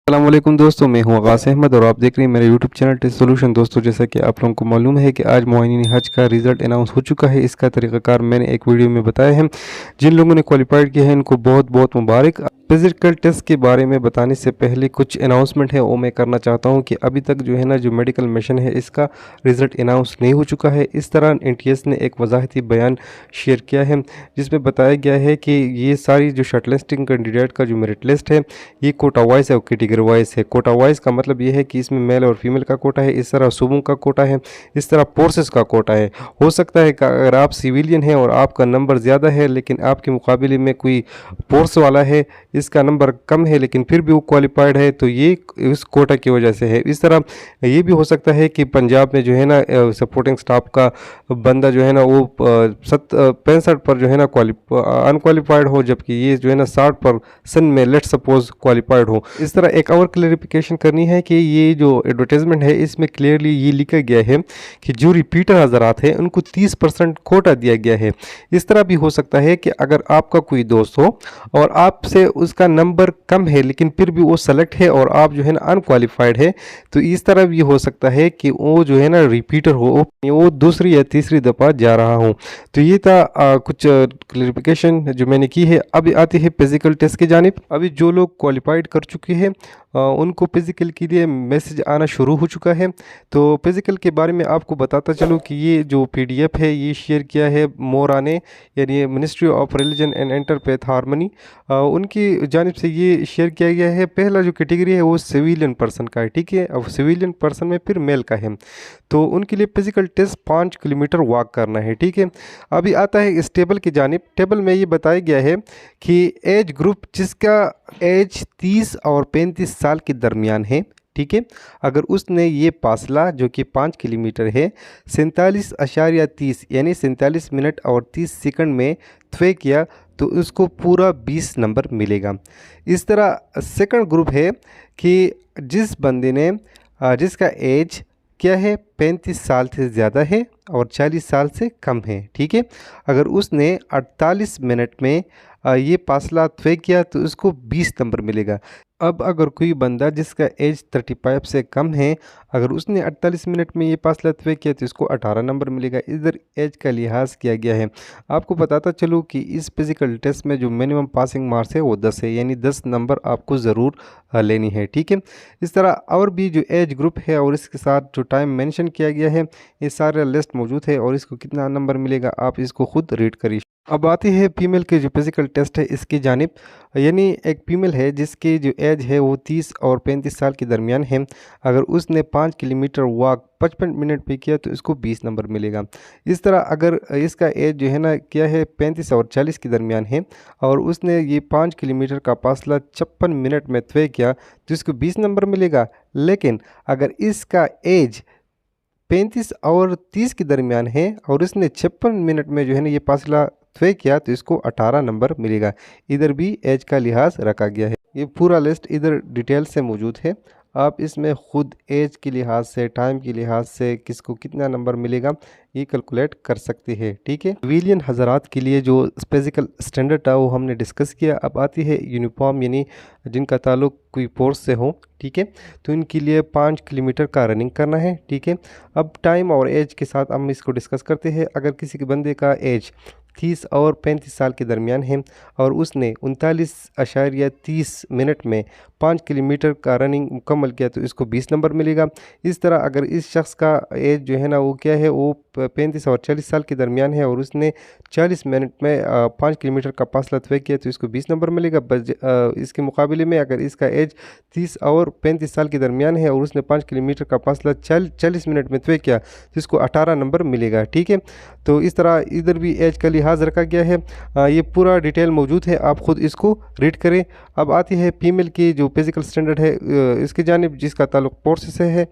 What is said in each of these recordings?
अस्सलाम वालेकुम दोस्तों, मैं हूं आगाज़ अहमद और आप देख रहे हैं मेरे यूट्यूब चैनल टेस्ट सॉल्यूशन। दोस्तों, जैसा कि आप लोगों को मालूम है कि आज मुआइनीन हज का रिज़ल्ट अनाउंस हो चुका है। इसका तरीक़ाकार मैंने एक वीडियो में बताया है। जिन लोगों ने क्वालिफाइड किया है इनको बहुत बहुत मुबारक। फिज़िकल टेस्ट के बारे में बताने से पहले कुछ अनाउंसमेंट है वो मैं करना चाहता हूं कि अभी तक जो है ना, जो मेडिकल मिशन है इसका रिज़ल्ट अनाउंस नहीं हो चुका है। इस तरह NTS ने एक वजाहती बयान शेयर किया है जिसमें बताया गया है कि ये सारी जो शॉर्टलिस्टिंग कैंडिडेट का जो मेरिट लिस्ट है ये कोटा वाइज है और कैटेगरी वाइज है। कोटा वाइज का मतलब ये है कि इसमें मेल और फीमेल का कोटा है, इस तरह सूबों का कोटा है, इस तरह फोर्सेस का कोटा है। हो सकता है कि अगर आप सिविलियन हैं और आपका नंबर ज़्यादा है लेकिन आपके मुकाबले में कोई फोर्स वाला है, इसका नंबर कम है लेकिन फिर भी वो क्वालिफाइड है, तो ये इस कोटा की वजह से है। इस तरह ये भी हो सकता है कि पंजाब में जो है ना सपोर्टिंग स्टाफ का बंदा जो है ना वो 65 पर जो है ना अनक्वालिफाइड हो, जबकि ये जो है ना 60% में लेट सपोज क्वालिफाइड हो। इस तरह एक और क्लैरिफिकेशन करनी है कि ये जो एडवर्टाइजमेंट है इसमें क्लियरली ये लिखा गया है कि जो रिपीटर हजरात हैं उनको 30% कोटा दिया गया है। इस तरह भी हो सकता है कि अगर आपका कोई दोस्त हो और आपसे उसका नंबर कम है लेकिन फिर भी वो सेलेक्ट है और आप जो है ना अनक्वालिफाइड है, तो इस तरह भी हो सकता है कि वो जो है ना रिपीटर हो, वो दूसरी या तीसरी दफ़ा जा रहा हो। तो ये था कुछ क्लैरिफिकेशन जो मैंने की है। अभी आती है फिज़िकल टेस्ट की जानिब। अभी जो लोग क्वालिफाइड कर चुके हैं उनको फिज़िकल के लिए मैसेज आना शुरू हो चुका है। तो फिज़िकल के बारे में आपको बताता चलूँ कि ये जो PDF है ये शेयर किया है मोरा ने, यानी ministry of religion and interfaith harmony, उनकी जानिब से ये शेयर किया गया है। पहला जो कैटेगरी है वो सिविलियन पर्सन का है, ठीक है। अब सिविलियन पर्सन में फिर मेल का है, तो उनके लिए फिज़िकल टेस्ट 5 किलोमीटर वॉक करना है, ठीक है। अभी आता है इस टेबल की जानिब। टेबल में ये बताया गया है कि एज ग्रुप जिसका एज 30 और 35 साल के दरमियान है, ठीक है, अगर उसने ये फासला जो कि 5 किलोमीटर है 47.30 यानी 47 मिनट और 30 सेकंड में तय किया तो उसको पूरा 20 नंबर मिलेगा। इस तरह सेकंड ग्रुप है कि जिस बंदे ने जिसका एज क्या है 35 साल से ज़्यादा है और 40 साल से कम है, ठीक है, अगर उसने 48 मिनट में ये फासला तय किया तो उसको 20 नंबर मिलेगा। अब अगर कोई बंदा जिसका एज 35 से कम है, अगर उसने 48 मिनट में ये फासला तय किया तो इसको 18 नंबर मिलेगा। इधर एज का लिहाज किया गया है। आपको बताता चलूँ कि इस फिज़िकल टेस्ट में जो मिनिमम पासिंग मार्क्स है वो 10 है, यानी 10 नंबर आपको ज़रूर लेनी है, ठीक है। इस तरह और भी जो एज ग्रुप है और इसके साथ जो टाइम मेंशन किया गया है ये सारा लिस्ट मौजूद है और इसको कितना नंबर मिलेगा आप इसको खुद रीड करिए। अब आती है फीमेल के जो फिज़िकल टेस्ट है इसकी जानिब, यानी एक फीमेल है जिसकी जो एज है वो 30 और 35 साल के दरमियान है। अगर उसने 5 किलोमीटर वॉक 55 मिनट पे किया तो इसको 20 नंबर मिलेगा। इस तरह अगर इसका एज जो है ना क्या है 35 और 40 के दरमियान है और उसने ये 5 किलोमीटर का फासला 56 मिनट में तय किया तो इसको 20 नंबर मिलेगा। लेकिन अगर इसका एज 35 और 30 के दरमियान है और इसने 56 मिनट में जो है ना ये फासला तय किया तो इसको 18 नंबर मिलेगा। इधर भी एज का लिहाज रखा गया है। ये पूरा लिस्ट इधर डिटेल से मौजूद है। आप इसमें ख़ुद एज के लिहाज से, टाइम के लिहाज से किसको कितना नंबर मिलेगा ये कैलकुलेट कर सकते हैं, ठीक है। सिविलियन हज़रात के लिए जो फिज़िकल स्टैंडर्ड था वो हमने डिस्कस किया। अब आती है यूनिफॉर्म, यानी जिनका ताल्लुक़ कोई फोर्स से हो, ठीक है, तो इनके लिए 5 किलोमीटर का रनिंग करना है, ठीक है। अब टाइम और एज के साथ हम इसको डिस्कस करते हैं। अगर किसी के बंदे का एज 30 और 35 साल के दरमियान है और उसने 39.30 मिनट में 5 किलोमीटर का रनिंग मुकम्मल किया तो इसको 20 नंबर मिलेगा। इस तरह अगर इस शख्स का एज जो है ना वो क्या है वो 35 और 40 साल के दरमियान है और उसने 40 मिनट में 5 किलोमीटर का फासला तय किया तो इसको 20 नंबर मिलेगा। इसके मुकाबले में अगर इसका एज 30 और 35 साल के दरमियान है और उसने 5 किलोमीटर का फासला 40 मिनट में तय किया तो इसको 18 नंबर मिलेगा, ठीक है। तो इस तरह इधर भी एज का लिहाज रखा गया है। ये पूरा डिटेल मौजूद है, आप ख़ुद इसको रीड करें। अब आती है फीमेल की जो फिज़िकल स्टैंडर्ड है इसकी जानिब जिसका ताल्लुक़ फोर्स से है।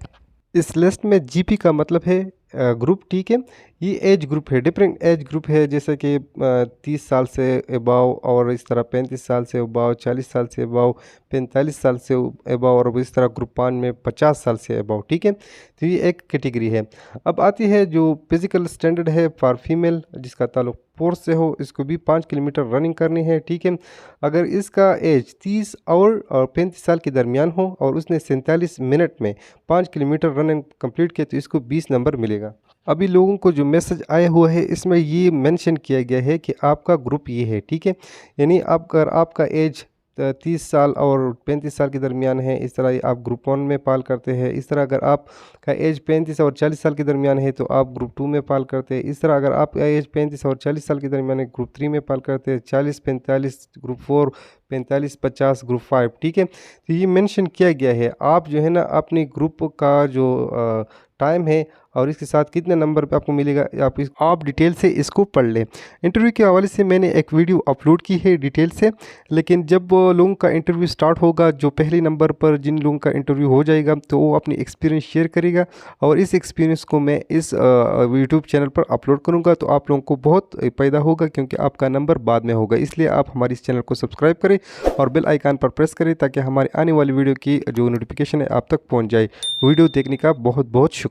इस लिस्ट में GP का मतलब है ग्रुप, ठीक है। ये एज ग्रुप है, डिफरेंट एज ग्रुप है, जैसे कि 30 साल से अबाव और इस तरह 35 साल से अबाव, 40 साल से अबाव, 45 साल से अबाव और इस तरह ग्रुप 5 में 50 साल से अबाव, ठीक है। तो ये एक कैटेगरी है। अब आती है जो फिज़िकल स्टैंडर्ड है फॉर फीमेल जिसका ताल्लुक़ स्पोर्ट्स से हो, इसको भी 5 किलोमीटर रनिंग करनी है, ठीक है। अगर इसका एज 30 और 35 साल के दरमियान हो और उसने 47 मिनट में 5 किलोमीटर रनिंग कंप्लीट किया तो इसको 20 नंबर मिलेगा। अभी लोगों को जो मैसेज आया हुआ है इसमें ये मेंशन किया गया है कि आपका ग्रुप ये है, ठीक है। यानी अगर आपका एज 30 साल और 35 साल के दरमियान है, इस तरह आप ग्रुप 1 में पाल करते हैं। इस तरह अगर आपका एज 35 और 40 साल के दरमियान है तो आप ग्रुप 2 में पाल करते हैं। इस तरह अगर आपका एज 35 और 40 साल के दरमियान है, ग्रुप 3 में पाल करते हैं। 40-45 ग्रुप 4, 45-50 ग्रुप 5, ठीक है। तो ये मेंशन किया गया है। आप जो है ना अपने ग्रुप का जो टाइम है और इसके साथ कितने नंबर पे आपको मिलेगा, आप डिटेल से इसको पढ़ लें। इंटरव्यू के हवाले से मैंने एक वीडियो अपलोड की है डिटेल से, लेकिन जब लोगों का इंटरव्यू स्टार्ट होगा, जो पहले नंबर पर जिन लोगों का इंटरव्यू हो जाएगा तो वो अपनी एक्सपीरियंस शेयर करेगा और इस एक्सपीरियंस को मैं इस यूट्यूब चैनल पर अपलोड करूँगा तो आप लोगों को बहुत फ़ायदा होगा, क्योंकि आपका नंबर बाद में होगा। इसलिए आप हमारे इस चैनल को सब्सक्राइब करें और बेल आइकन पर प्रेस करें ताकि हमारे आने वाली वीडियो की जो नोटिफिकेशन है आप तक पहुँच जाए। वीडियो देखने का बहुत बहुत शुक्रिया।